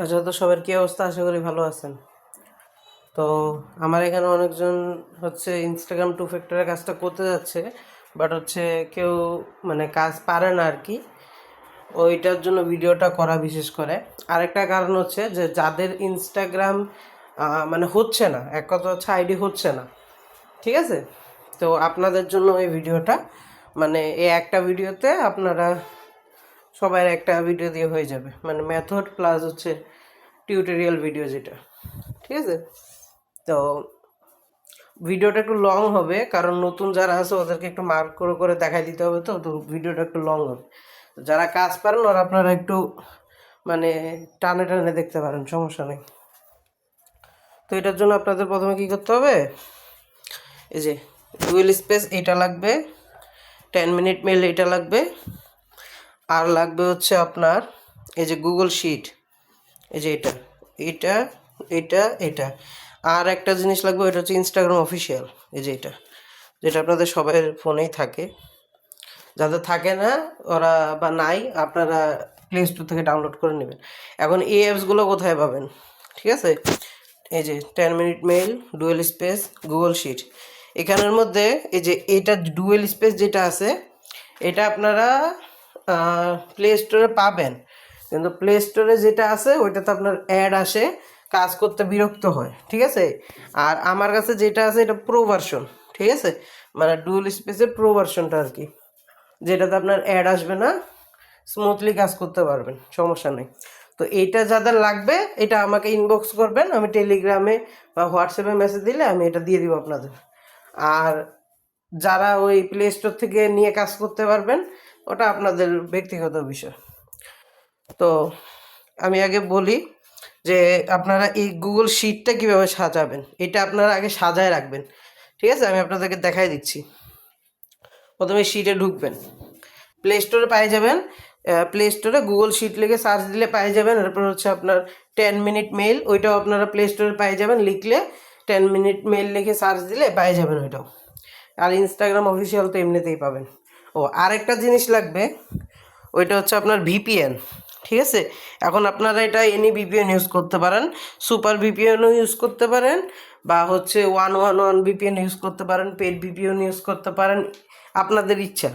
আচ্ছা, তো সবার কি অবস্থা? আশা করি ভালো আছেন। তো আমার এখানে অনেকজন হচ্ছে ইনস্টাগ্রাম টু ফ্যাক্টরের কাজটা করতে যাচ্ছে, বাট হচ্ছে কেউ মানে কাজ পারে না আর কি। ওইটার জন্য ভিডিওটা করা বিশেষ করে। আরেকটা কারণ হচ্ছে যে যাদের ইনস্টাগ্রাম মানে হচ্ছে না, এক কথা হচ্ছে আইডি হচ্ছে না, ঠিক আছে? তো আপনাদের জন্য এই ভিডিওটা, মানে এই একটা ভিডিওতে আপনারা সবার একটা ভিডিও দিয়ে হয়ে যাবে, মানে মেথড প্লাস হচ্ছে টিউটোরিয়াল ভিডিও যেটা, ঠিক আছে? তো ভিডিওটা একটু লং হবে, কারণ নতুন যারা আছে ওদেরকে একটু মার্ক করে করে দেখাই দিতে হবে। তো ভিডিওটা একটু লং হবে। যারা কাজ পারেন ওরা আপনারা একটু মানে টানে টানে দেখতে পারেন, সমস্যা নেই। তো এটার জন্য আপনাদের প্রথমে কি করতে হবে, এই যে ডুয়েল স্পেস এটা লাগবে, 10 মিনিট মেল এটা লাগবে, আর লাগবে হচ্ছে আপনার এই যে গুগল শিট, এই যে এটা এটা এটা এটা আর একটা জিনিস লাগবে, এটা হচ্ছে ইনস্টাগ্রাম অফিসিয়াল, এই যে এটা, যেটা আপনাদের সবার ফোনেই থাকে। যাদের থাকে না ওরা বা নাই, আপনারা প্লে স্টোর থেকে ডাউনলোড করে নেবেন। এখন এই অ্যাপসগুলো কোথায় পাবেন, ঠিক আছে? এই যে 10 minute mail, dual space, Google sheet, এখানের মধ্যে এই যে এটা ডুয়েল স্পেস যেটা আছে এটা আপনারা প্লে স্টোরে পাবেন, কিন্তু প্লে স্টোরে যেটা আছে ওইটাতে আপনার অ্যাড আসে, কাজ করতে বিরক্ত হয়, ঠিক আছে? আর আমার কাছে যেটা আছে এটা প্রো ভার্সন, ঠিক আছে? মানে ডুয়েল স্পেসের প্রো ভার্সনটা আর কি, যেটাতে আপনার অ্যাড আসবে না, স্মুথলি কাজ করতে পারবেন, সমস্যা নেই। তো এইটা যাদের লাগবে এটা আমাকে ইনবক্স করবেন, আমি টেলিগ্রামে বা হোয়াটসঅ্যাপে মেসেজ দিলে আমি এটা দিয়ে দিব আপনাদের। আর যারা ওই প্লে স্টোর থেকে নিয়ে কাজ করতে পারবেন ওটা আপনাদের ব্যক্তিগত বিষয়। তো আমি আগে বলি যে আপনারা এই গুগল শিটটা কীভাবে সাজাবেন, এটা আপনারা আগে সাজায় রাখবেন, ঠিক আছে? আমি আপনাদেরকে দেখাই দিচ্ছি। প্রথমে শিটে ঢুকবেন, প্লে স্টোরে পেয়ে যাবেন, প্লে স্টোরে গুগল শিট লিখে সার্চ দিলে পেয়ে যাবেন। এরপর হচ্ছে আপনার 10 মিনিট মেইল, ওইটাও আপনারা প্লে স্টোরে পেয়ে যাবেন, লিখলে 10 মিনিট মেইল লিখে সার্চ দিলে পেয়ে যাবেন ওইটাও। আর ইনস্টাগ্রাম অফিসিয়াল তো এমনিতেই পাবেন। ও আরেকটা জিনিস লাগবে, ওইটা হচ্ছে আপনার ভিপিএন, ঠিক আছে? এখন আপনারা এটা এনি ভিপিএন ইউজ করতে পারেন, সুপার ভিপিএনও ইউজ করতে পারেন, বা হচ্ছে 111 ভিপিএন ইউজ করতে পারেন, পেড ভিপিএন ইউজ করতে পারেন, আপনাদের ইচ্ছা।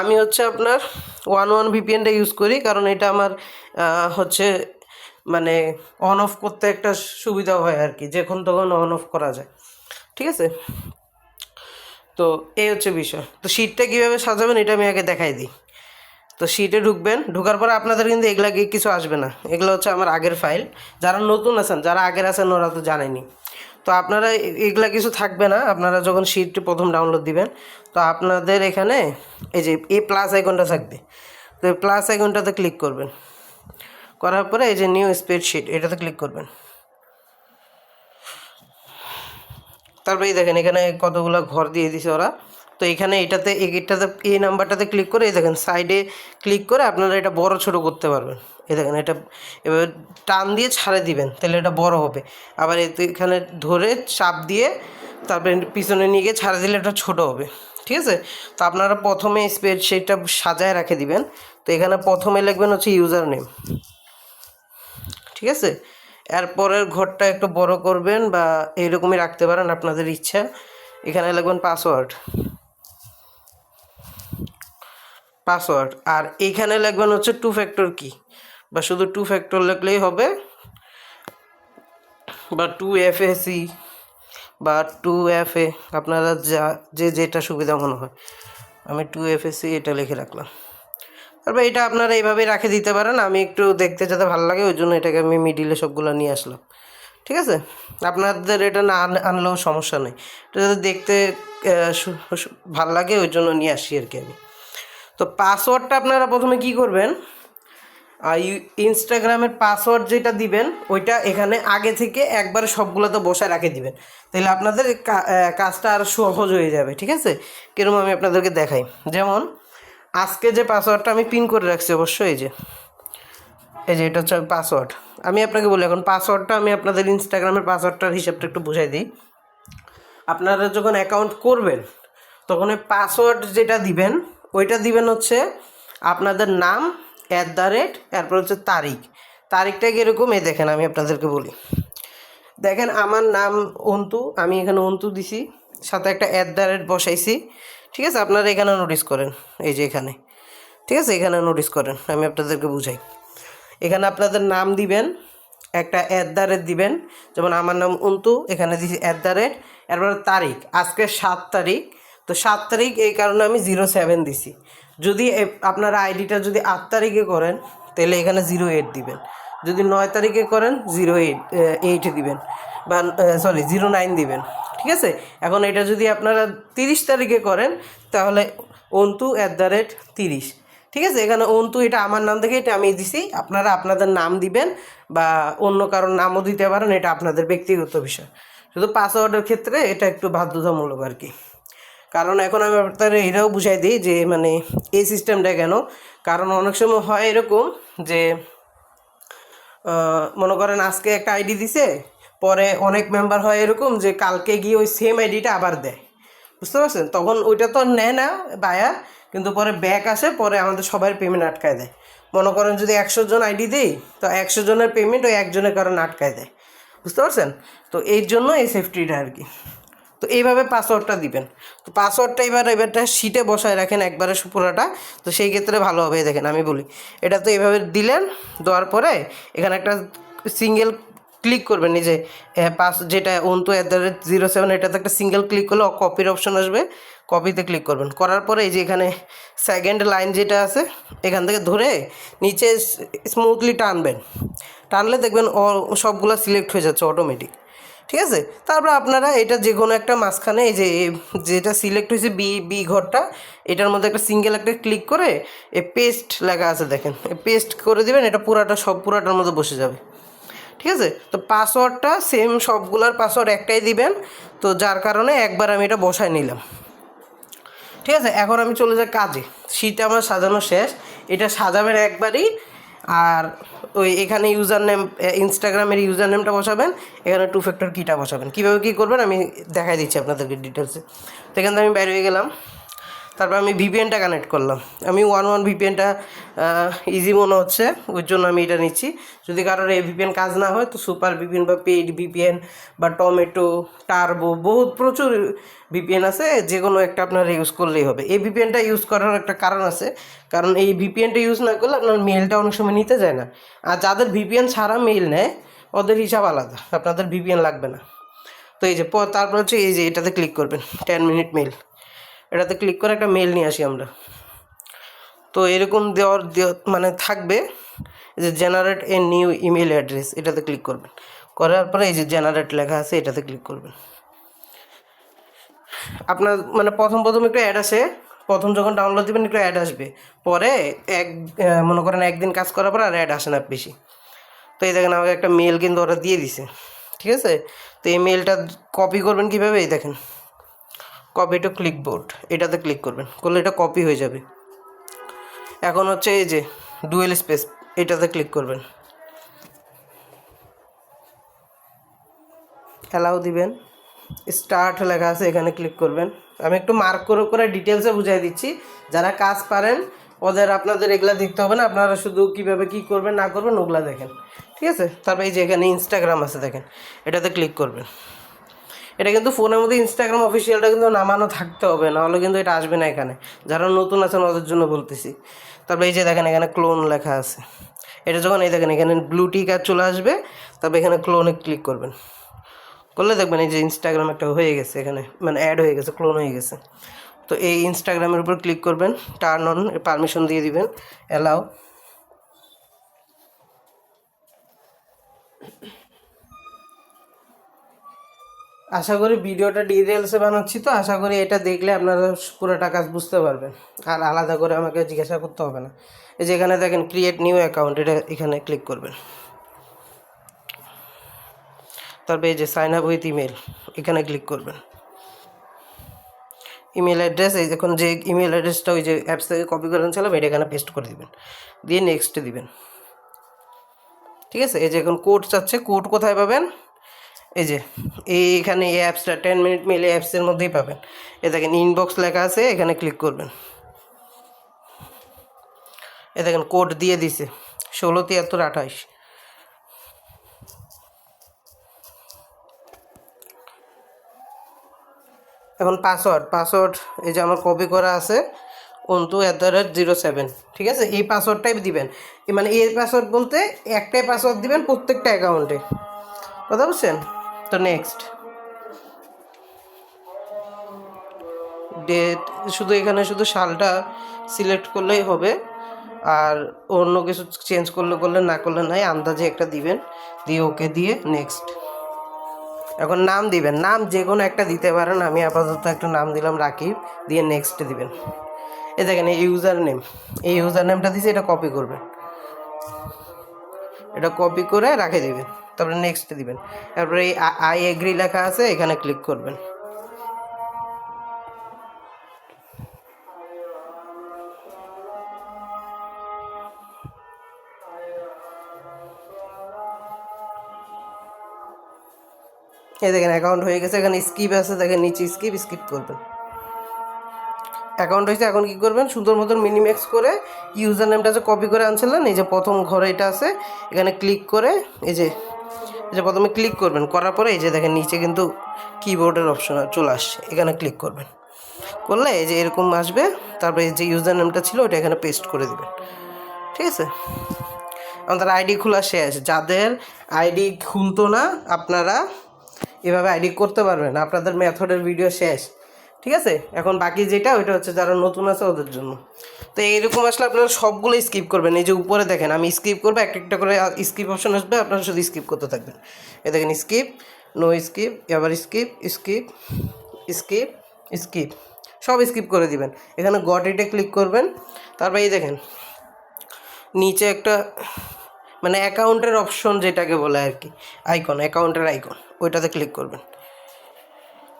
আমি হচ্ছে আপনার 111 ভিপিএনটা ইউজ করি, কারণ এটা আমার হচ্ছে মানে অন অফ করতে একটা সুবিধা হয় আর কি, যখন তখন অন অফ করা যায়, ঠিক আছে? তো এই হচ্ছে বিষয়। তো শিটটা কীভাবে সাজাবেন এটা আমি আগে দেখাই দিই। তো শিটে ঢুকবেন, ঢোকার পরে আপনাদের কিন্তু এগুলা কিছু আসবে না, এগুলো হচ্ছে আমার আগের ফাইল। যারা নতুন আছেন, যারা আগের আছেন ওরা তো জানেনি। তো আপনারা এগুলা কিছু থাকবে না আপনারা যখন শিটটি প্রথম ডাউনলোড দিবেন। তো আপনাদের এখানে এই যে এই প্লাস আইকনটা থাকবে, তো এই প্লাস আইকনটাতে ক্লিক করবেন, করার পরে এই যে নিউ স্প্রেডশিট এটাতে ক্লিক করবেন। তারপরে এই দেখেন এখানে কতগুলো ঘর দিয়ে দিছে ওরা। তো এখানে এটাতে এই নাম্বারটাতে ক্লিক করে এই দেখেন সাইডে ক্লিক করে আপনারা এটা বড় ছোট করতে পারবেন। এই দেখেন এটা এবার টান দিয়ে ছাড়ে দিবেন, তাহলে এটা বড় হবে। আবার এখানে ধরে চাপ দিয়ে তারপরে পিছনে নিয়ে গিয়ে ছাড়ে দিলে এটা ছোট হবে, ঠিক আছে? তো আপনারা প্রথমে স্প্রেডশিটটা সাজায় রেখে দিবেন। তো এখানে প্রথমে লিখবেন হচ্ছে ইউজার নেম, ঠিক আছে? এরপরের ঘরটা একটু বড় করবেন বা এইরকমই রাখতে পারেন, আপনাদের ইচ্ছা। এখানে লিখবেন পাসওয়ার্ড, আর এইখানে লিখবেন হচ্ছে 2 ফ্যাক্টর কি, বা শুধু 2 ফ্যাক্টর লিখলেই হবে, বা 2FAC বা 2FA, আপনারা যেটা সুবিধা মনে হয়। আমি 2FAC এটা লিখে রাখলাম। তারপর এটা আপনারা এইভাবেই রেখে দিতে পারেন, আমি একটু দেখতে যাতে ভালো লাগে ওই জন্য এটাকে আমি মিডিলে সবগুলো নিয়ে আসলাম, ঠিক আছে? আপনাদের এটা না আনলেও সমস্যা নেই, এটা যাতে দেখতে ভাল লাগে ওই জন্য নিয়ে আসি আর কি আমি। তো পাসওয়ার্ডটা আপনারা প্রথমে কি করবেন, ইনস্টাগ্রামের পাসওয়ার্ড যেটা দিবেন ওইটা এখানে আগে থেকে একবারে সবগুলোতে বসায় রেখে দিবেন, তাহলে আপনাদের কাজটা আরও সহজ হয়ে যাবে, ঠিক আছে? কিরকম আমি আপনাদেরকে দেখাই। যেমন আজকে যে পাসওয়ার্ডটা আমি পিন করে রাখছি অবশ্যই, এই যে এটা হচ্ছে পাসওয়ার্ড। আমি আপনাকে বলি এখন পাসওয়ার্ডটা আমি আপনাদের ইনস্টাগ্রামের পাসওয়ার্ডটার হিসাবটা একটু বুঝাই দিই। আপনারা যখন অ্যাকাউন্ট করবেন তখন ওই পাসওয়ার্ড যেটা দিবেন ওইটা দিবেন হচ্ছে আপনাদের নাম @ এরপর হচ্ছে তারিখ, তারিখটা কীরকম এই দেখেন, আমি আপনাদেরকে বলি। দেখেন আমার নাম অন্তু, আমি এখানে অন্তু দিছি, সাথে একটা @ বসাইছি। ঠিক আছে, আপনারা এখানে নোটিস করেন, এই যে এখানে, ঠিক আছে, এখানে নোটিস করেন, আমি আপনাদেরকে বুঝাই। এখানে আপনাদের নাম দিবেন, একটা @ দিবেন, যেমন আমার নাম অন্তু, এখানে দিছি @ এরপর তারিখ, আজকে 7 তারিখ, তো 7 তারিখ এই কারণে আমি 07 দিছি। যদি আপনারা আইডিটা যদি 8 তারিখে করেন তাহলে এখানে 08 দিবেন, যদি 9 তারিখে করেন 08 দিবেন, বা সরি 09 দিবেন। ঠিক আছে, এখন এটা যদি আপনারা 30 তারিখে করেন তাহলে অন্তু @30। ঠিক আছে, এখানে অন্তু এটা আমার নাম থেকে এটা আমি দিছি, আপনারা আপনাদের নাম দিবেন বা অন্য কারোর নামও দিতে পারেন, এটা আপনাদের ব্যক্তিগত বিষয়। শুধু পাসওয়ার্ডের ক্ষেত্রে এটা একটু বাধ্যতামূলক আর কি। কারণ এখন আমি আপনাদের এটাও বুঝাই দিই যে মানে এই সিস্টেমটা কেন। কারণ অনেক সময় হয় এরকম যে মনে করেন আজকে একটা আইডি দিছে, পরে অনেক মেম্বার হয় এরকম যে কালকে গিয়ে ওই সেম আইডিটা আবার দেয়, বুঝতে পারছেন? তখন ওইটা তো নেয় না বায়ার, কিন্তু পরে ব্যাক আসে, পরে আমাদের সবার পেমেন্ট আটকায় দেয়। মনে করেন যদি 100 জন আইডি দিই, তো 100 জনের পেমেন্ট ওই একজনের কারণে আটকায় দেয়, বুঝতে পারছেন? তো এই জন্য এই সেফটিটা আর কি। তো এইভাবে পাসওয়ার্ডটা দিবেন। তো পাসওয়ার্ডটা এবারটা শিটে বসায় রাখেন একবারে পুরোটা, তো সেই ক্ষেত্রে ভালো হবে। দেখেন আমি বলি, এটা তো এইভাবে দিলেন, দেওয়ার পরে এখানে একটা সিঙ্গেল ক্লিক করবেন, এই যে যেটা অন্তু @07, এটাতে একটা সিঙ্গেল ক্লিক করলে কপির অপশন আসবে, কপিতে ক্লিক করবেন। করার পরে এই যে এখানে সেকেন্ড লাইন যেটা আছে এখান থেকে ধরে নিচে স্মুথলি টানবেন, টানলে দেখবেন সবগুলো সিলেক্ট হয়ে যাচ্ছে অটোমেটিক। ঠিক আছে, তারপর আপনারা এটা যে কোনো একটা মাঝখানে এই যে যেটা সিলেক্ট হয়েছে বি ঘরটা, এটার মধ্যে একটা সিঙ্গেল একটা ক্লিক করে এই পেস্ট লেখা আছে দেখেন, পেস্ট করে দিবেন, এটা পুরাটার মধ্যে বসে যাবে। ঠিক আছে, তো পাসওয়ার্ডটা সেম সবগুলার পাসওয়ার্ড একটাই দিবেন, তো যার কারণে একবার আমি এটা বসায় নিলাম। ঠিক আছে, এখন আমি চলে যাই কাজে। শীত আমার সাজানো শেষ, এটা সাজাবেন একবারই। আর ওই এখানে ইউজার নেম, ইনস্টাগ্রামের ইউজার নেমটা বসাবেন, এখানে 2 ফ্যাক্টর কিটা বসাবেন। কীভাবে কী করবেন আমি দেখাই দিচ্ছি আপনাদেরকে ডিটেলসে। তো এখান থেকে আমি বাইরে হয়ে গেলাম, তারপর আমি ভিপিএনটা কানেক্ট করলাম। আমি 1 ভিপিএনটা ইজি মনে হচ্ছে, ওই জন্য আমি এটা নিচ্ছি। যদি কারোর এই ভিপিএন কাজ না হয় তো সুপার ভিপিএন বা পেইড ভিপিএন বা টমেটো, টার্বো, প্রচুর ভিপিএন আছে, যে কোনো একটা আপনারা ইউজ করলেই হবে। এই ভিপিএনটা ইউজ করার একটা কারণ আছে, কারণ এই ভিপিএনটা ইউজ না করলে আপনার মেলটা অনেক সময় নিতে যায় না। আর যাদের ভিপিএন ছাড়া মেল নেয় ওদের হিসাব আলাদা, আপনাদের ভিপিএন লাগবে না। তো এই যে তারপর হচ্ছে এই যে এটাতে ক্লিক করবেন 10 মিনিট মেল, এটাতে ক্লিক করে একটা মেল নিয়ে আসি আমরা। তো এরকম মানে থাকবে যে generate a new email address, এটাতে ক্লিক করবেন। করার পরে এই যে জেনারেট লেখা আছে এটাতে ক্লিক করবেন। আপনার মানে প্রথম একটু অ্যাড আসে, প্রথম যখন ডাউনলোড দেবেন একটু অ্যাড আসবে, পরে মনে করেন একদিন কাজ করার পর আর অ্যাড আসে না বেশি। তো এই দেখেন আমাকে একটা মেল কিন্তু ওরা দিয়ে দিছে। ঠিক আছে, তো এই মেলটা কপি করবেন কীভাবে, এই দেখেন কপি টু ক্লিকবোর্ড, এটাতে ক্লিক করবেন, করলে এটা কপি হয়ে যাবে। এখন হচ্ছে এই যে ডুয়েল স্পেস, এটাতে ক্লিক করবেন, অ্যালাউ দিবেন, স্টার্ট লেখা আছে এখানে ক্লিক করবেন। আমি একটু মার্ক করে ডিটেলসে বুঝাই দিচ্ছি, যারা কাজ পারেন ওদের আপনাদের এগুলা দেখতে হবে না, আপনারা শুধু কীভাবে কী করবেন না করবেন ওগুলা দেখেন। ঠিক আছে, তারপরে এই যে এখানে ইনস্টাগ্রাম আছে দেখেন, এটাতে ক্লিক করবেন। এটা কিন্তু ফোনের মধ্যে ইনস্টাগ্রাম অফিসিয়ালটা কিন্তু নামানো থাকতে হবে, নাহলে কিন্তু এটা আসবে না এখানে, যারা নতুন আছেন ওদের জন্য বলতেছি। তারপরে এই যে দেখেন এখানে ক্লোন লেখা আছে, এটা যখন এই দেখেন এখানে ব্লু টিক আর চলে আসবে, তারপরে এখানে ক্লোনে ক্লিক করবেন, করলে দেখবেন এই যে ইনস্টাগ্রাম একটা হয়ে গেছে, এখানে মানে অ্যাড হয়ে গেছে, ক্লোন হয়ে গেছে। তো এই ইনস্টাগ্রামের উপর ক্লিক করবেন, টার্ন অন, পারমিশন দিয়ে দিবেন, অ্যালাউ। আশা করি ভিডিওটা ডিটেলসে বানাচ্ছি, তো আশা করি এটা দেখলে আপনারা পুরোটা কাজ বুঝতে পারবেন, আর আলাদা করে আমাকে জিজ্ঞাসা করতে হবে না। এই যে এখানে দেখেন ক্রিয়েট নিউ অ্যাকাউন্ট, এটা এখানে ক্লিক করবেন। তারপরে এই যে সাইন আপ উইথ ইমেল, এখানে ক্লিক করবেন। ইমেল অ্যাড্রেস, এই এখন যে ইমেল অ্যাড্রেসটা ওই যে অ্যাপস থেকে কপি করে ছিলাম এটা এখানে পেস্ট করে দিবেন, দিয়ে নেক্সট দিবেন। ঠিক আছে, এই যে এখন কোড চাচ্ছে, কোড কোথায় পাবেন, এই যে এইখানে এই অ্যাপসটা 10 মিনিট মেল অ্যাপসের মধ্যেই পাবেন। এ দেখেন ইনবক্স লেখা আছে, এখানে ক্লিক করবেন। এ দেখেন কোড দিয়ে দিছে 167328। এখন পাসওয়ার্ড এই যে আমার কপি করা আছে ontu@07, ঠিক আছে? এই পাসওয়ার্ডটাই দিবেন। মানে এই পাসওয়ার্ড বলতে একটাই পাসওয়ার্ড দিবেন প্রত্যেকটা অ্যাকাউন্টে, কথা বুঝছেন? তো নেক্সট ডেট, শুধু এখানে শুধু সালটা সিলেক্ট করলেই হবে, আর অন্য কিছু চেঞ্জ করলে না করলে নাই, আন্দাজে একটা দিবেন, দিয়ে ওকে দিয়ে নেক্সট। এখন নাম দিবেন, নাম যে কোনো একটা দিতে পারেন, আমি আপাতত একটা নাম দিলাম রাকিব, দিয়ে নেক্সট দিবেন। এই দেখেন এই ইউজার নেমটা দিয়েছি, এটা কপি করবেন, এটা কপি করে রাখে দিবেন, তারপরে নেক্সট দিবেন। তারপরে এই আই এগ্রি লেখা আছে, এখানে ক্লিক করবেন। এই দেখেন অ্যাকাউন্ট হয়ে গেছে, এখানে স্কিপ আছে, দেখেন নিচে স্কিপ করবেন। অ্যাকাউন্ট হয়েছে, এখন কী করবেন, সুন্দর মতন মিনিম্যাক্স করে ইউজার নেমটা যে কপি করে আনছিলেন, এই যে প্রথম ঘরে এটা আছে, এখানে ক্লিক করে এই যে প্রথমে ক্লিক করবেন, করার পরে এই যে দেখেন নিচে কিন্তু কিবোর্ডের অপশন চলে আসছে, এখানে ক্লিক করবেন, করলে এই যে এরকম আসবে। তারপরে যে ইউজার নেমটা ছিল ওটা এখানে পেস্ট করে দেবেন, ঠিক আছে? আমাদের আইডি খোলা শেষ। যাদের আইডি খুলতো না, আপনারা এভাবে আইডি করতে পারবেন, আপনাদের মেথডের ভিডিও শেষ, ঠিক আছে? এখন বাকি যেটা ওইটা হচ্ছে যারা নতুন আছে ওদের জন্য। তো এইরকম আসলে আপনারা সবগুলো স্কিপ করবেন। এই যে উপরে দেখেন আমি স্কিপ করবো, একটা করে স্কিপ অপশন আসবে, আপনারা শুধু স্কিপ করতে থাকবেন। এই দেখেন স্কিপ, নো স্কিপ, আবার স্কিপ স্কিপ স্কিপ স্কিপ, সব স্কিপ করে দিবেন। এখানে গট ইটে ক্লিক করবেন। তারপরে এই দেখেন নিচে একটা মানে অ্যাকাউন্টের অপশন যেটাকে বলে আর কি, আইকন, অ্যাকাউন্টের আইকন, ওইটাতে ক্লিক করবেন।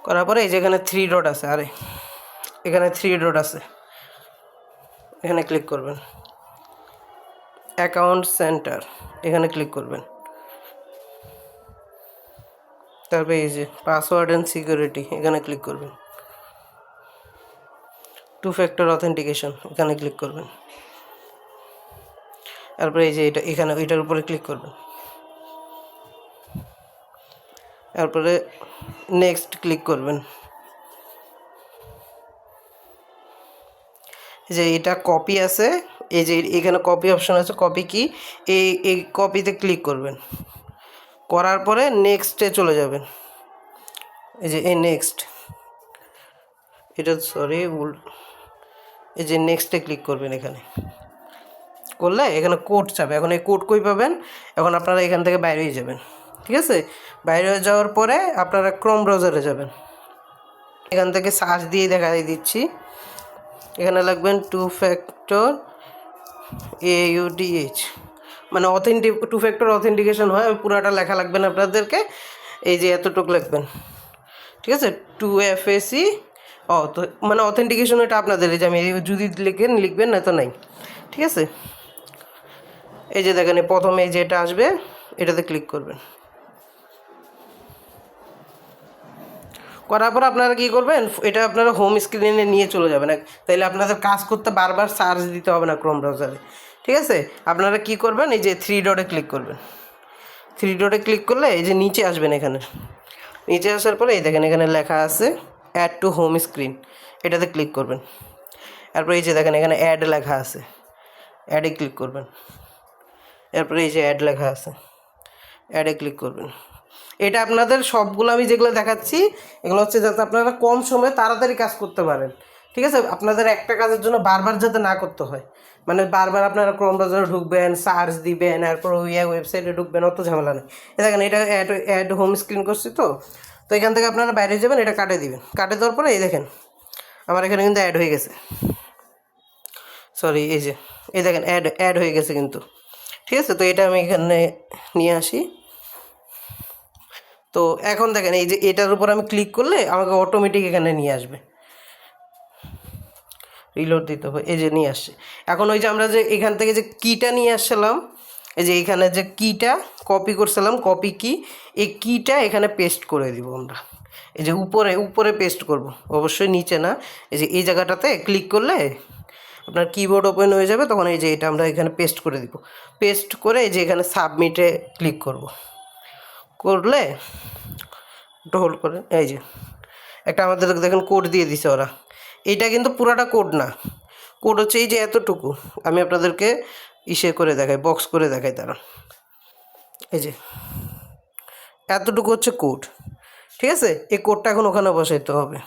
করার পরে এই যে এখানে 3 ডট আছে, এখানে 3 ডট আছে, এখানে ক্লিক করবেন। অ্যাকাউন্ট সেন্টার, এখানে ক্লিক করবেন। তারপরে এই যে পাসওয়ার্ড অ্যান্ড সিকিউরিটি, এখানে ক্লিক করবেন। 2 ফ্যাক্টর অথেন্টিকেশন, এখানে ক্লিক করবেন। তারপরে এই যে এখানে এটার উপরে ক্লিক করবেন। তারপরে নেক্সট ক্লিক করবেন। যে এটা কপি আছে, এই যে এখানে কপি অপশন আছে, কপি কি, এই কপিতে ক্লিক করবেন। করার পরে নেক্সটে চলে যাবেন। এই যে এই নেক্সট, এটা সরি এই যে নেক্সটে ক্লিক করবেন। এখানে করলে এখানে কোড চাবে, এখন এই কোড কই পাবেন, এখন আপনারা এখান থেকে বাইরে হয়ে যাবেন, ঠিক আছে? বাইরে হয়ে যাওয়ার পরে আপনারা ক্রোম ব্রাউজারে যাবেন। এখান থেকে সার্চ দিয়ে দেখাই দিচ্ছি, এখানে লাগবেন 2 ফ্যাক্টর AUDH, মানে 2 ফ্যাক্টর অথেন্টিকেশন হয়, পুরোটা লেখা লাগবে না আপনাদেরকে, এই যে এতটুকু লিখবেন, ঠিক আছে? 2FAC, তো মানে অথেন্টিকেশন এটা আপনাদের, এই যে আমি যদি লিখবেন না তো নাই, ঠিক আছে? এই যে দেখেন প্রথমে এই যে এটা আসবে, এটাতে ক্লিক করবেন। করার পর আপনারা কী করবেন, এটা আপনারা হোম স্ক্রিনে নিয়ে চলে যাবেন, তাইলে আপনাদের কাজ করতে বারবার সার্চ দিতে হবে না ক্রোম ব্রাউজারে, ঠিক আছে? আপনারা কি করবেন, এই যে 3 ডটে ক্লিক করবেন। 3 ডটে ক্লিক করলে এই যে নিচে আসবেন, এখানে নিচে আসার পরে এই দেখেন এখানে লেখা আছে অ্যাড টু হোম স্ক্রিন, এটাতে ক্লিক করবেন। তারপরে এই যে দেখেন এখানে অ্যাড লেখা আছে, অ্যাডে ক্লিক করবেন। এরপরে এই যে অ্যাড লেখা আছে, অ্যাডে ক্লিক করবেন। এটা আপনাদের সবগুলো আমি যেগুলো দেখাচ্ছি এগুলো হচ্ছে যাতে আপনারা কম সময়ে তাড়াতাড়ি কাজ করতে পারেন, ঠিক আছে? আপনাদের একটা কাজের জন্য বারবার যাতে না করতে হয়, মানে বারবার আপনারা ক্রোম ব্রাউজারে ঢুকবেন, সার্চ দিবেন, এরপর ওয়েবসাইটে ঢুকবেন, অত ঝামেলা নেই। দেখেন এটা অ্যাড হোম স্ক্রিন করছি, তো এখান থেকে আপনারা বাইরে যাবেন, এটা কাটে দিবেন। কাটে দেওয়ার পরে এই দেখেন আমার এখানে কিন্তু অ্যাড হয়ে গেছে, সরি এই দেখেন অ্যাড হয়ে গেছে কিন্তু, ঠিক আছে? তো এটা আমি এখানে নিয়ে আসি। তো এখন দেখেন এই যে এটার উপর আমি ক্লিক করলে আমাকে অটোমেটিক এখানে নিয়ে আসবে, রিলোড দিতে হবে, এই যে নিয়ে আসছে। এখন ওই যে আমরা যে এখান থেকে যে কিটা নিয়ে আসছিলাম, এই যে এখানে যে কিটা কপি করছিলাম, কপি কি, এই কিটা এখানে পেস্ট করে দিব আমরা। এই যে উপরে পেস্ট করব, অবশ্যই নিচে না। এই যে এই জায়গাটাতে ক্লিক করলে আপনার কিবোর্ড ওপেন হয়ে যাবে, তখন এই যে এটা আমরা এখানে পেস্ট করে দিব। পেস্ট করে এই যে এখানে সাবমিটে ক্লিক করলে একটু হোল্ড করে, এই যে একটা আমাদের দেখেন কোড দিয়ে দিছে ওরা। এইটা কিন্তু পুরাটা কোড না, কোড হচ্ছে এই যে এতটুকু। আমি আপনাদেরকে ইসে করে দেখাই, বক্স করে দেখাই তারা। এই যে এতটুকু হচ্ছে কোড, ঠিক আছে? এই কোডটা এখন ওখানে বসাইতে হবে,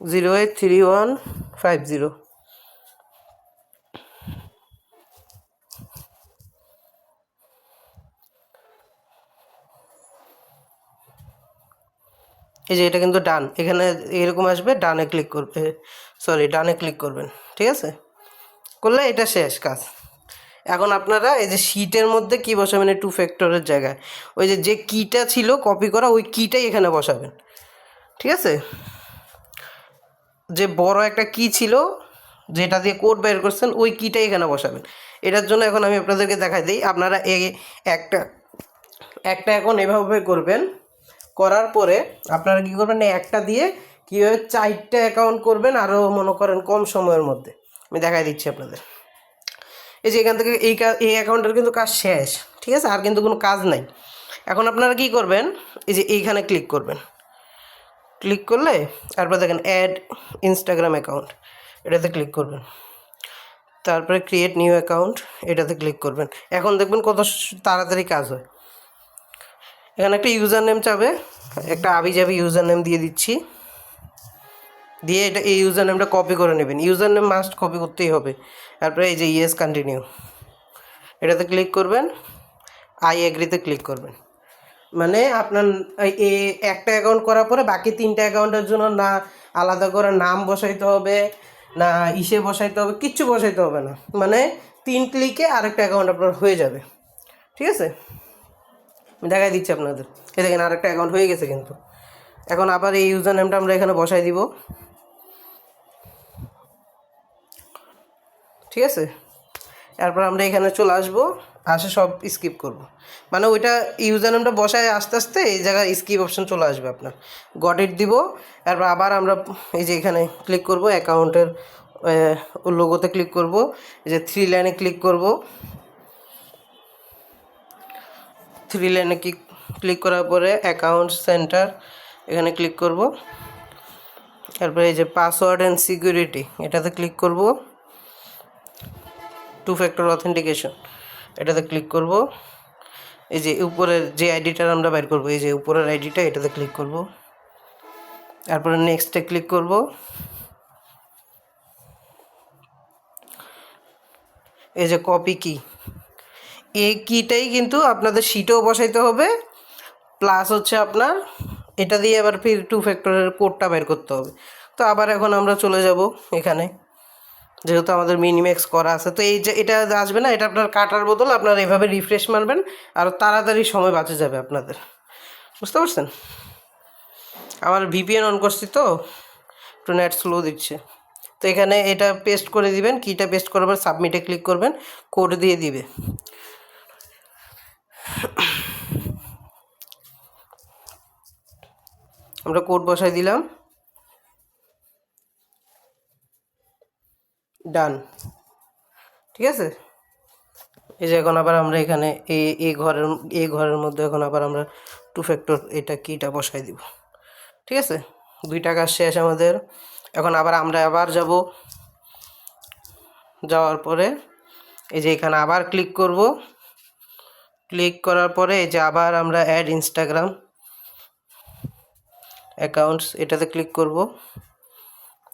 083150। এই যে এটা কিন্তু ডান, এখানে এরকম আসবে, ডানে ক্লিক করবে, সরি ডানে ক্লিক করবেন, ঠিক আছে? করলে এটা শেষ কাজ। এখন আপনারা এই যে শিটের মধ্যে কি বসাবেন, টু ফ্যাক্টরের জায়গায় ওই যে কিটা ছিল কপি করা, ওই কিটাই এখানে বসাবেন, ঠিক আছে? যে বড় একটা কি ছিল যেটা দিয়ে কোড বের করছেন, ওই কিটাই এখানে বসাবেন। এটার জন্য এখন আমি আপনাদেরকে দেখাই দিই। আপনারা একটা একটা এখন এভাবে করবেন, করার পরে আপনারা কী করবেন, একটা দিয়ে কীভাবে 4টা অ্যাকাউন্ট করবেন আরও মনে করেন কম সময়ের মধ্যে। আমি দেখাই দিচ্ছি আপনাদের। এই যে এখান থেকে এই অ্যাকাউন্টের কিন্তু কাজ শেষ, ঠিক আছে? আর কিন্তু কোনো কাজ নাই। এখন আপনারা কি করবেন, এই যে এইখানে ক্লিক করবেন, ক্লিক করলে তারপর দেখেন অ্যাড ইনস্টাগ্রাম অ্যাকাউন্ট, এটাতে ক্লিক করবেন। তারপরে ক্রিয়েট নিউ অ্যাকাউন্ট, এটাতে ক্লিক করবেন। এখন দেখবেন কত তাড়াতাড়ি কাজ হয়। এখানে একটা ইউজার নেম চাবে, একটা আবিজাবি ইউজার নেম দিয়ে দিচ্ছি, দিয়ে এটা এই ইউজার নেমটা কপি করে নেবেন। ইউজার নেম মাস্ট কপি করতেই হবে। তারপরে এই যে ইয়েস কন্টিনিউ, এটাতে ক্লিক করবেন, আই এগ্রিতে ক্লিক করবেন। মানে আপনার এই একটা অ্যাকাউন্ট করার পরে বাকি 3টা অ্যাকাউন্টের জন্য না আলাদা করে নাম বসাইতে হবে, না বসাইতে হবে, কিচ্ছু বসাইতে হবে না। মানে 3 ক্লিকে আরেকটা অ্যাকাউন্ট আপনার হয়ে যাবে, ঠিক আছে? আমি দেখাই দিচ্ছি আপনাদের। এই দেখেন আরেকটা অ্যাকাউন্ট হয়ে গেছে কিন্তু। এখন আবার এই ইউজার নেমটা আমরা এখানে বসাই দিব, ঠিক আছে? তারপর আমরা এখানে চলে আসবো, আসে সব স্কিপ করব। মানে ওইটা ইউজার নেমটা বসায় আস্তে আস্তে এই জায়গায় স্কিপ অপশন চলে আসবে আপনার। গট ইট দিব। তারপর আবার আমরা এই যে এখানে ক্লিক করব, অ্যাকাউন্টের লোগোতে ক্লিক করব, এই যে 3 লাইনে ক্লিক করব। 3 লাইনে ক্লিক করার পরে অ্যাকাউন্ট সেন্টার এখানে ক্লিক করব। তারপরে এই যে পাসওয়ার্ড অ্যান্ড সিকিউরিটি, এটাতে ক্লিক করব। 2 ফ্যাক্টর অথেন্টিকেশন, এটাতে ক্লিক করব। এই যে উপরের যে আইডিটা আমরা বাইর করব, এই যে উপরের আইডিটা, এটাতে ক্লিক করব। তারপরে নেক্সটে ক্লিক করব। এই যে কপি কি, এই কিটাই কিন্তু আপনাদের শিটেও বসাইতে হবে, প্লাস হচ্ছে আপনার এটা দিয়ে আবার ফির 2 ফ্যাক্টরের কোডটা বের করতে হবে। তো আবার এখন আমরা চলে যাব এখানে, যেহেতু আমাদের মিনিম্যাক্স করা আছে। তো এই যে এটা আসবে না, এটা আপনার কাটার বদল আপনার এভাবে রিফ্রেশ মারবেন, আর তাড়াতাড়ি সময় বাঁচে যাবে আপনাদের। বুঝতে পারছেন? আমার ভিপিএন অন করছি তো একটু নেট স্লো দিচ্ছে। তো এখানে এটা পেস্ট করে দিবেন, কিটা পেস্ট করার পর সাবমিটে ক্লিক করবেন, কোড দিয়ে দিবে। আমরা কোড বসাই দিলাম, ডান, ঠিক আছে? এই যে এখন আবার আমরা এখানে এই ঘরের মধ্যে এখন আবার আমরা 2 ফ্যাক্টর এটা কিটা বসাই দিব, ঠিক আছে? 2টা কাজ শেষ আমাদের। এখন আমরা আবার যাব, যাওয়ার পরে এই যে এখানে আবার ক্লিক করব, ক্লিক করার পরে এই যে আবার আমরা অ্যাড ইনস্টাগ্রাম অ্যাকাউন্টস, এটাতে ক্লিক করব।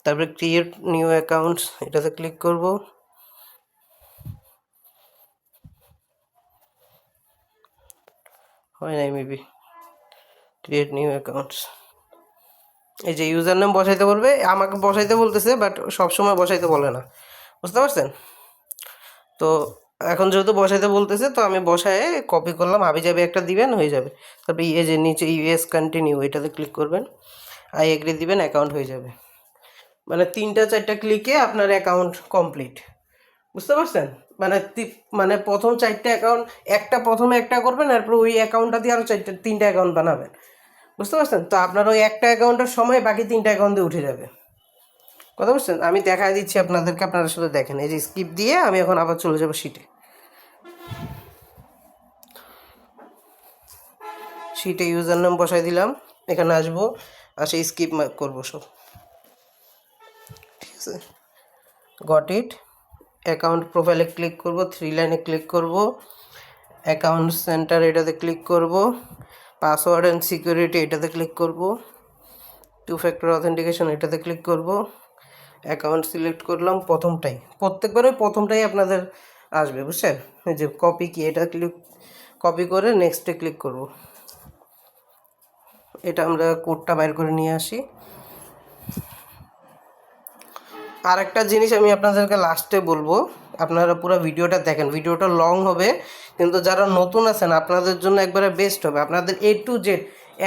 তারপরে ক্রিয়েট নিউ অ্যাকাউন্টস, এটাতে ক্লিক করব। হয় নাই মেবি, ক্রিয়েট নিউ অ্যাকাউন্টস। এই যে ইউজার নেম বসাইতে বলবে, আমাকে বসাইতে বলতেছে, বাট সবসময় বসাইতে বলে না। বুঝতে পারছেন? তো এখন যেহেতু বসাইতে বলতেছে, তো আমি বসায় কপি করলাম, হাবিজাবি একটা দিবেন, হয়ে যাবে। তারপরে এই যে নিচে ইউএস কন্টিনিউ, এটাতে ক্লিক করবেন, আই এগ্রি দিবেন, অ্যাকাউন্ট হয়ে যাবে। মানে 3টা-4টা ক্লিকে আপনার অ্যাকাউন্ট কমপ্লিট। বুঝতে পারছেন? মানে প্রথম 4টা অ্যাকাউন্ট, প্রথমে একটা করবেন, তারপর ওই অ্যাকাউন্টটা দিয়ে আরও 3টা অ্যাকাউন্ট বানাবেন। বুঝতে পারছেন? তো আপনার ওই একটা অ্যাকাউন্টের সময় বাকি 3টা অ্যাকাউন্ট দিয়ে উঠে যাবে। কথা বুঝছেন? আমি দেখাই দিচ্ছি আপনাদেরকে, আপনারা শুধু দেখেন। এই যে স্কিপ দিয়ে আমি এখন আবার চলে যাব শিটে ইউজার নাম বসাই দিলাম, এখানে আসবো, আসে স্কিপ করবো সব, ঠিক আছে। Got it. অ্যাকাউন্ট প্রোফাইলে ক্লিক করব, 3 লাইনে ক্লিক করব, অ্যাকাউন্ট সেন্টার এটাতে ক্লিক করব, পাসওয়ার্ড অ্যান্ড সিকিউরিটি এটাতে ক্লিক করব, 2 ফ্যাক্টর অথেন্টিকেশন এটাতে ক্লিক করব, অ্যাকাউন্ট সিলেক্ট করলাম প্রথমটাই, প্রত্যেকবারে প্রথমটাই আপনাদের আসবে, বুঝছেন। এই যে কপি কি, এটা ক্লিক কপি করে নেক্সটে ক্লিক করব। এটা আমরা কোডটা বাইর করে নিয়ে আসি। আর একটা জিনিস আমি আপনাদেরকে লাস্টে বলবো, আপনারা পুরো ভিডিওটা দেখেন, ভিডিওটা লং হবে কিন্তু যারা নতুন আছেন আপনাদের জন্য একবারে বেস্ট হবে। আপনাদের A to Z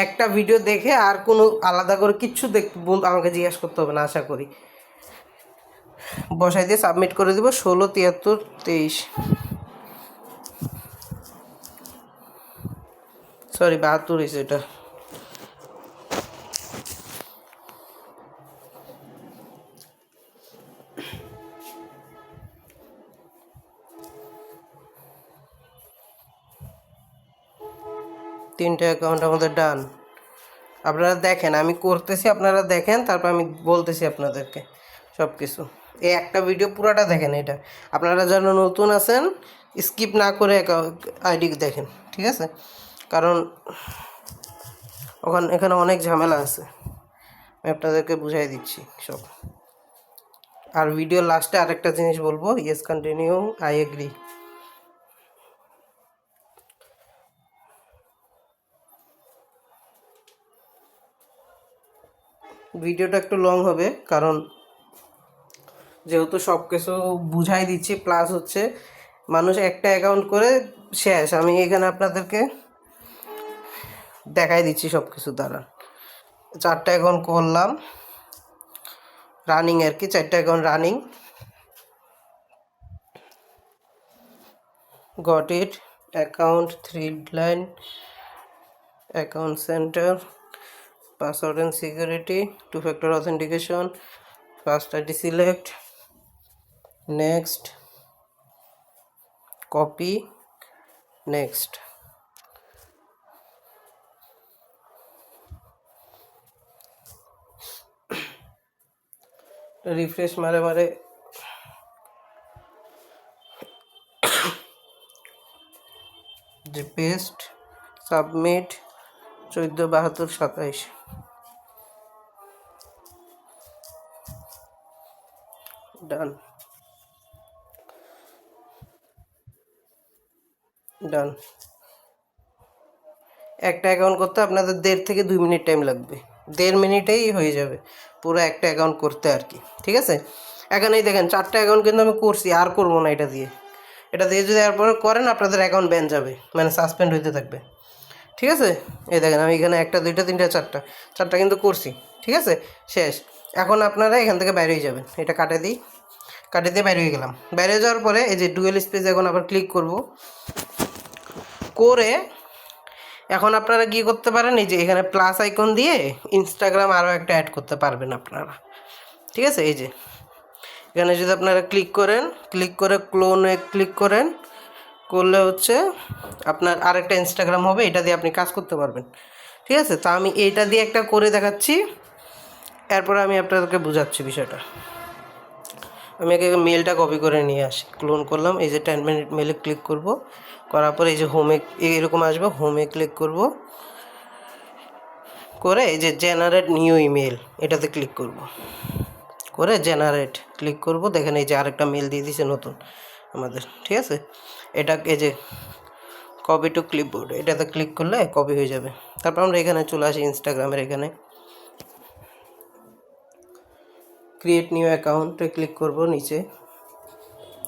একটা ভিডিও দেখে আর কোনো আলাদা করে কিচ্ছু আমাকে জিজ্ঞাসা করতে হবে না, আশা করি। বসাই দিয়ে সাবমিট করে দেবো 167323, সরি 72 হয়েছে এটা। তিনটে অ্যাকাউন্ট আমাদের ডান। আপনারা দেখেন, আমি করতেছি, আপনারা দেখেন, তারপর আমি বলতেছি আপনাদেরকে সব কিছু। এই একটা ভিডিও পুরাটা দেখেন। এটা আপনারা যারা নতুন আছেন স্কিপ না করে আইডি দেখেন, ঠিক আছে, কারণ এখানে অনেক ঝামেলা আছে, আমি আপনাদেরকে বুঝাই দিচ্ছি সব। আর ভিডিও লাস্টে আরেকটা জিনিস বলবো, ইয়েস কন্টিনিউ, আই এগ্রি। ভিডিওটা একটু লং হবে কারণ যেহেতু সব কিছু বুঝাই দিচ্ছি, প্লাস হচ্ছে মানুষ একটা অ্যাকাউন্ট করে শেষ। আমি এখানে আপনাদেরকে দেখাই দিচ্ছি সব কিছু দ্বারা। 4টা অ্যাকাউন্ট করলাম রানিং আর কি, 4টা account running. Got it. Account 3 line, account centre, password and security, 2 factor authentication, first ID select, next, copy, next. Refresh মারে মারে যে পেস্ট, সাবমিট, 14 72 27, ডান ডান। একটা অ্যাকাউন্ট করতে আপনাদের 1.5 থেকে 2 মিনিট টাইম লাগবে, 1.5 মিনিটেই হয়ে যাবে পুরো একটা অ্যাকাউন্ট করতে আর কি, ঠিক আছে। এখানেই দেখেন 4টা অ্যাকাউন্ট কিন্তু আমি করছি, আর করবো না এটা দিয়ে। এটা দিয়ে যদি এরপরে করেন আপনাদের অ্যাকাউন্ট ব্যান যাবে, মানে সাসপেন্ড হইতে থাকবে, ঠিক আছে। এই দেখেন আমি এখানে 1টা 2টা 3টা 4টা কিন্তু করছি, ঠিক আছে, শেষ। এখন আপনারা এখান থেকে বাইরে হয়ে যাবেন, এটা কাটে দিয়ে বাইরে হয়ে গেলাম। বাইরে যাওয়ার পরে এই যে ডুয়েল স্পেস এখন আবার ক্লিক করব, করে এখন আপনারা কী করতে পারেন, এই যে এখানে প্লাস আইকন দিয়ে ইনস্টাগ্রাম আরও একটা অ্যাড করতে পারবেন আপনারা, ঠিক আছে। এই যে এখানে যদি আপনারা ক্লিক করেন, ক্লিক করে ক্লোনে ক্লিক করেন, করলে হচ্ছে আপনার আরেকটা ইনস্টাগ্রাম হবে, এটা দিয়ে আপনি কাজ করতে পারবেন, ঠিক আছে। তা আমি এইটা দিয়ে একটা করে দেখাচ্ছি, এরপরে আমি আপনাদেরকে বোঝাচ্ছি বিষয়টা। আমি আগে মেলটা কপি করে নিয়ে আসি, ক্লোন করলাম, এই যে 10 মিনিট মেলে ক্লিক করব, করার পর এই যে হোমে এরকম আসবে, হোমে ক্লিক করব, করে এই যে জেনারেট নিউ ইমেল এটাতে ক্লিক করব, করে জেনারেট ক্লিক করব। দেখেন এই যে আরেকটা মেল দিয়ে দিছে নতুন আমাদের, ঠিক আছে। এটা এই যে কপি টু ক্লিপবোর্ড এটাতে ক্লিক করলে কপি হয়ে যাবে। তারপর আমরা এখানে চলে আসি ইনস্টাগ্রামের এখানে ক্রিয়েট নিউ অ্যাকাউন্টে ক্লিক করব নিচে,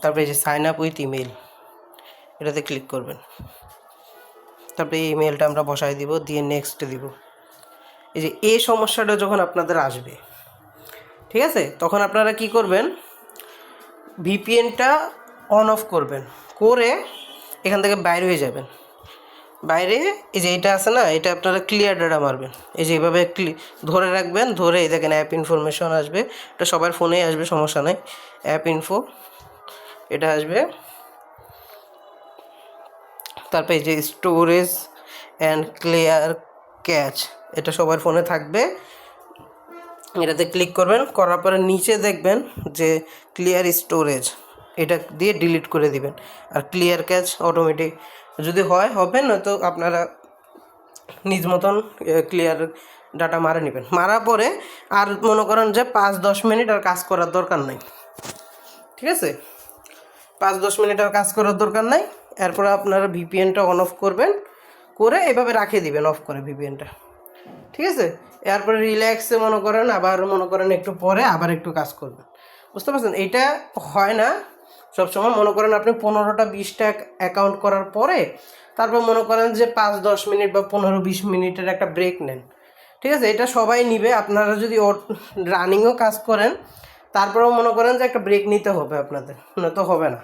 তারপরে এই যে সাইন আপ উইথ ইমেল এটাতে ক্লিক করবেন। তারপরে এই ইমেলটা আমরা বসাই দিব, দিয়ে নেক্সট দিব। এই যে এই সমস্যাটা যখন আপনাদের আসবে, ঠিক আছে, তখন আপনারা কি করবেন, ভিপিএনটা অন অফ করবেন, করে এখান থেকে বাইরে হয়ে যাবেন। বাইরে এই যে এটা আছে না, এটা আপনারা ক্লিয়ার ডাটা মারবেন, এই যে এইভাবে ধরে রাখবেন, ধরে এই দেখেন অ্যাপ ইনফরমেশন আসবে, এটা সবার ফোনেই আসবে, সমস্যা নাই, অ্যাপ ইনফো এটা আসবে। তারপরে এই যে স্টোরেজ অ্যান্ড ক্লিয়ার ক্যাচ এটা সবার ফোনে থাকবে, এটাতে ক্লিক করবেন, করার পরে নিচে দেখবেন যে ক্লিয়ার স্টোরেজ, এটা দিয়ে ডিলিট করে দিবেন। আর ক্লিয়ার ক্যাচ অটোমেটিক যদি হবে, নয়তো আপনারা নিজ মতন ক্লিয়ার ডাটা মারে নেবেন। মারার পরে আর মনে করেন যে 5-10 মিনিট আর কাজ করার দরকার নাই, ঠিক আছে? 5-10 মিনিট আর কাজ করার দরকার নাই। এরপরে আপনারা ভিপিএনটা অন অফ করবেন, করে এভাবে রাখিয়ে দিবেন অফ করে ভিপিএনটা, ঠিক আছে? এরপরে রিল্যাক্সে মনে করেন একটু পরে আবার একটু কাজ করবেন, বুঝতে পারছেন? এটা হয় না সবসময়। মনে করেন আপনি 15টা 20টা অ্যাকাউন্ট করার পরে তারপর মনে করেন যে 5-10 মিনিট বা 15-20 মিনিটের একটা ব্রেক নেন, ঠিক আছে? এটা সবাই নিবে। আপনারা যদি রানিংও কাজ করেন তারপরেও মনে করেন যে একটা ব্রেক নিতে হবে আপনাদের, নয়তো হবে না,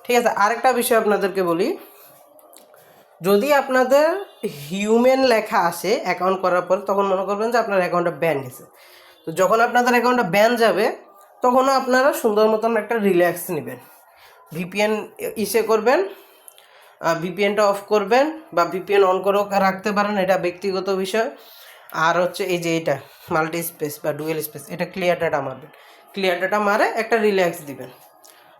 ঠিক আছে? আরেকটা বিষয় আপনাদেরকে বলি, যদি আপনাদের হিউম্যান লেখা আসে অ্যাকাউন্ট করার পর, তখন মনে করবেন যে আপনার অ্যাকাউন্টটা ব্যান গেছে। তো যখন আপনাদের অ্যাকাউন্টটা ব্যান যাবে তখনও আপনারা সুন্দর মতন একটা রিল্যাক্স নেবেন, ভিপিএন করবেন, ভিপিএনটা অফ করবেন বা ভিপিএন অন করেও রাখতে পারেন, এটা ব্যক্তিগত বিষয়। আর হচ্ছে এই যে এটা মাল্টি স্পেস বা ডুয়েল স্পেস, এটা ক্লিয়ার ডাটা মারবেন, ক্লিয়ার ডাটা মারে একটা রিল্যাক্স দিবেন।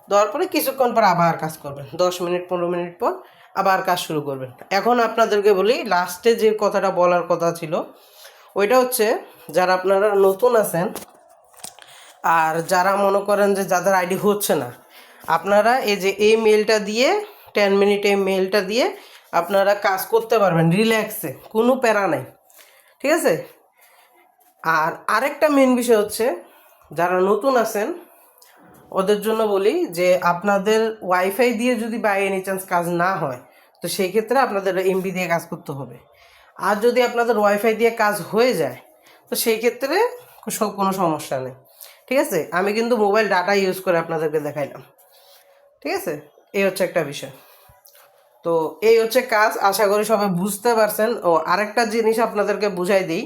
দেওয়ার পরে কিছুক্ষণ পর আবার কাজ করবেন, 10 মিনিট 15 মিনিট পর আবার কাজ শুরু করবেন। এখন আপনাদেরকে বলি, লাস্টে যে কথাটা বলার কথা ছিল ওইটা হচ্ছে, যারা আপনারা নতুন আছেন আর যারা মনে করেন যে যাদের আইডি হচ্ছে না, আপনারা এই মেলটা দিয়ে 10 মিনিট এই মেলটা দিয়ে আপনারা কাজ করতে পারবেন রিল্যাক্সে, কোনো প্যারা নাই, ঠিক আছে? আর আরেকটা মেন বিষয় হচ্ছে, যারা নতুন আছেন ওদের জন্য বলি যে আপনাদের ওয়াইফাই দিয়ে যদি বাই এনি চান্স কাজ না হয়, তো সেই ক্ষেত্রে আপনাদের এমবি দিয়ে কাজ করতে হবে। আর যদি আপনাদের ওয়াইফাই দিয়ে কাজ হয়ে যায় তো সেই ক্ষেত্রে কোনো সমস্যা নেই, ঠিক আছে? আমি কিন্তু মোবাইল ডাটা ইউজ করে আপনাদেরকে দেখাইলাম, ঠিক আছে? এই হচ্ছে একটা বিষয়। তো এই হচ্ছে কাজ, আশা করি সবাই বুঝতে পারছেন। ও আরেকটা জিনিস আপনাদেরকে বুঝাই দিই,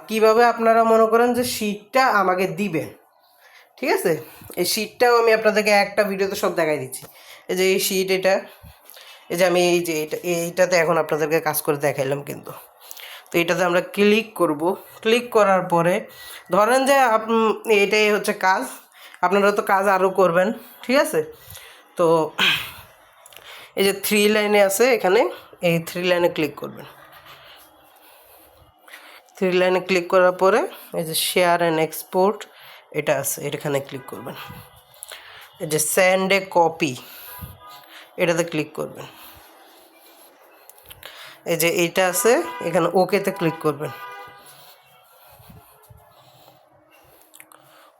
কিভাবে আপনারা মনে করেন যে শীটটা আমাকে দিবেন, ঠিক আছে? এই শীটটাও আমি আপনাদেরকে একটা ভিডিওতে সব দেখাই দিচ্ছি। এই যে এই শীট, এটা এই যে আমি এইটাতে এখন আপনাদেরকে কাজ করে দেখাইলাম কিন্তু। তো এটাতে আমরা ক্লিক করব, ক্লিক করার পরে ধরেন যে এটাই হচ্ছে কাজ, আপনারা তো কাজ আরও করবেন, ঠিক আছে? তো এই যে 3 লাইনে আছে এখানে, এই 3 লাইনে ক্লিক করবেন। 3 লাইনে ক্লিক করার পরে এই যে শেয়ার অ্যান্ড এক্সপোর্ট এটা আছে, এখানে ক্লিক করবেন। এই যে সেন্ড এ কপি, এটাতে ক্লিক করবেন। এই যে এইটা আছে এখানে, ওকেতে ক্লিক করবেন।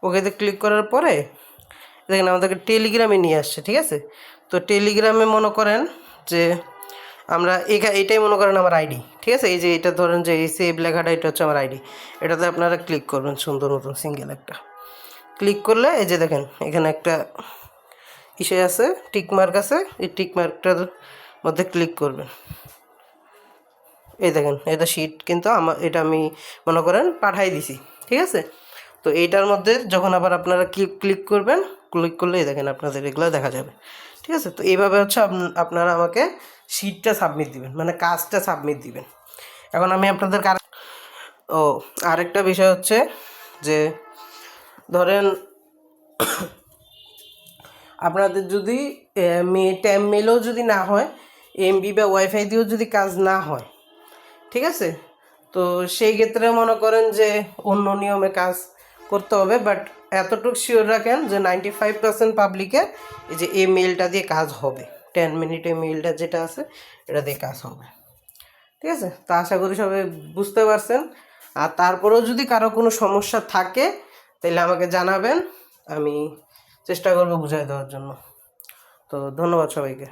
ওকেতে ক্লিক করার পরে দেখেন আমাদেরকে টেলিগ্রামে নিয়ে আসছে, ঠিক আছে? তো টেলিগ্রামে মনে করেন যে আমরা এটাই মনে করেন আমার আইডি, ঠিক আছে? এই যে এটা ধরেন যে এই সেভ লেখাটা, এটা হচ্ছে আমার আইডি। এটাতে আপনারা ক্লিক করবেন, সুন্দর মতন সিঙ্গেল একটা ক্লিক করলে এই যে দেখেন এখানে একটা ইসে আছে, টিক মার্ক আছে, এই টিক মার্কটার মধ্যে ক্লিক করবেন। এই দেখেন এটা শিট, কিন্তু এটা আমি মনে করেন পাঠাই দিছি, ঠিক আছে? তো এইটার মধ্যে যখন আবার আপনারা ক্লিক করবেন, ক্লিক করলে দেখেন আপনাদের এগুলো দেখা যাবে, ঠিক আছে? তো এইভাবে হচ্ছে আপনারা আমাকে শিটটা সাবমিট দিবেন, মানে কাজটা সাবমিট দিবেন। এখন আমি আপনাদের আরেকটা বিষয় হচ্ছে যে ধরেন আপনাদের যদি মেলও যদি না হয়, এমবি বা ওয়াইফাই দিয়েও যদি কাজ না হয়, ঠিক আছে? তো সেই ক্ষেত্রে মনে করেন যে অন্য নিয়মে কাজ করতে হবে। বাট এতটুকু শিওর রাখেন যে 95% পাবলিকের এই যে এই মেলটা দিয়ে কাজ হবে, 10 মিনিটে মেলটা যেটা আছে এটা দিয়ে কাজ হবে, ঠিক আছে? তা আশা করি সবাই বুঝতে পারছেন। আর তারপরেও যদি কারো কোনো সমস্যা থাকে তাহলে আমাকে জানাবেন, আমি চেষ্টা করবো বুঝাই দেওয়ার জন্য। তো ধন্যবাদ সবাইকে।